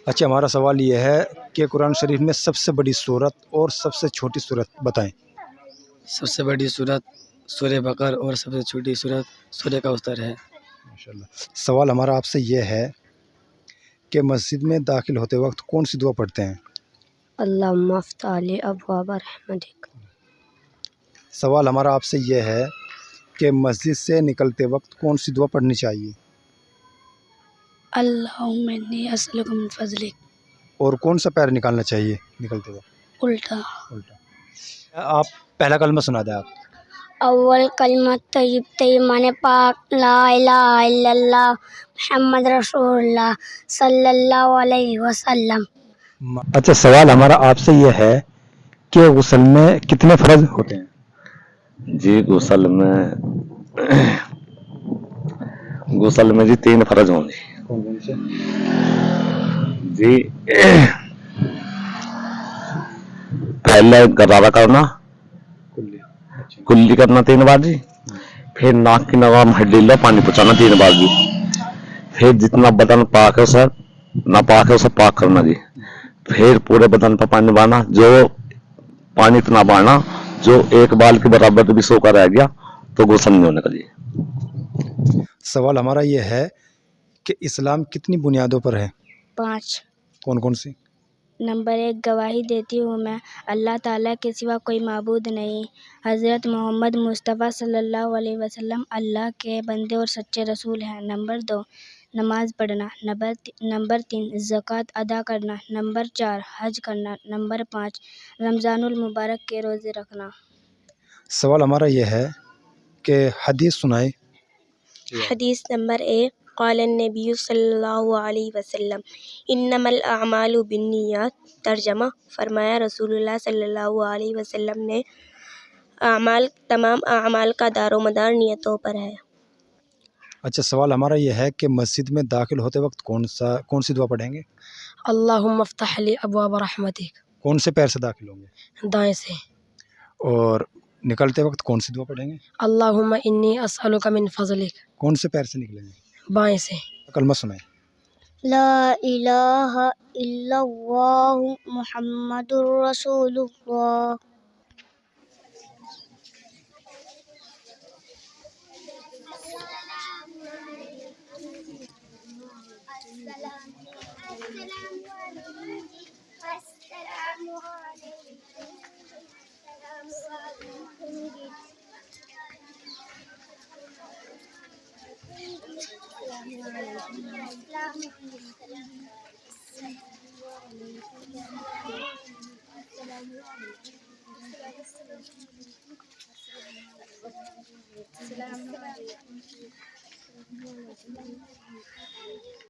اچھا، ہمارا سوال یہ ہے کہ قرآن شریف میں سب سے بڑی سورت اور سب سے چھوٹی سورت بتائیں۔ سب سے بڑی سورت سورہ بقر اور سب سے چھوٹی سورت سورہ کوثر ہے۔ ماشاءاللہ۔ سوال ہمارا آپ سے یہ ہے کہ مسجد میں داخل ہوتے وقت کون سی دعا پڑھتے ہیں؟ اللہم افتح لی ابواب رحمتک۔ سوال ہمارا آپ سے یہ ہے کہ مسجد سے نکلتے وقت کون سی دعا پڑھنی چاہیے؟ اللہم انی اسألک من فضلک۔ اور کون سا پیر نکالنا چاہیے نکلتے وقت؟ الٹا۔ الٹا۔ آپ پہلا کلمہ سنا دیں آپ۔ اول کلمہ طیب طیب معنی پاک، لا الہ الا اللہ محمد رسول اللہ صلی اللہ علیہ وسلم۔ اچھا، سوال ہمارا آپ سے یہ ہے کہ غسل میں کتنے فرض ہوتے ہیں؟ جی غسل میں جی 3 فرض ہوں گے کون کون سے؟ جی۔ پہلے غرارہ کرنا، کلی کرنا 3 بار جی، پھر ناک کی نوام ہڈی لو پانی پہنچانا 3 بار جی، پھر جتنا بدن پاک ہے اسے ناپاک ہے اسے پاک کرنا جی، پھر پورے بدن پر پانی بہانا، جو پانی اتنا بہانا جو 1 بال کے برابر بھی سوکھا رہ گیا تو غسل نہیں ہونے کا جی۔ سوال ہمارا یہ ہے کہ اسلام کتنی بنیادوں پر ہے؟ 5۔ کون کون سی؟ نمبر 1 گواہی دیتی ہوں میں اللہ تعالیٰ کے سوا کوئی معبود نہیں، حضرت محمد مصطفیٰ صلی اللہ علیہ وسلم اللہ کے بندے اور سچے رسول ہیں۔ نمبر 2 نماز پڑھنا۔ نمبر 3 زکوٰۃ ادا کرنا۔ نمبر 4 حج کرنا۔ نمبر 5 رمضان المبارک کے روزے رکھنا۔ سوال ہمارا یہ ہے کہ حدیث سنائے۔ حدیث نمبر 1 قال النبی صلی اللہ علیہ وسلم انما الاعمال بالنیات۔ ترجمہ، فرمایا رسول اللہ صلی اللہ علیہ وسلم نے تمام اعمال کا دار و مدار نیتوں پر ہے۔ اچھا، سوال ہمارا یہ ہے کہ مسجد میں داخل ہوتے وقت کون سی دعا پڑھیں گے؟ اللہم افتح لی ابواب رحمتک۔ کون سے پیر سے داخل ہوں گے؟ دائیں سے۔ اور نکلتے وقت کون سی دعا پڑھیں گے؟ اللہم انی اسألک من فضلک۔ کون سے پیر سے نکلیں گے؟ بائیں سے۔ کلمہ سنائیں۔ لا الہ الا اللہ محمد رسول اللہ۔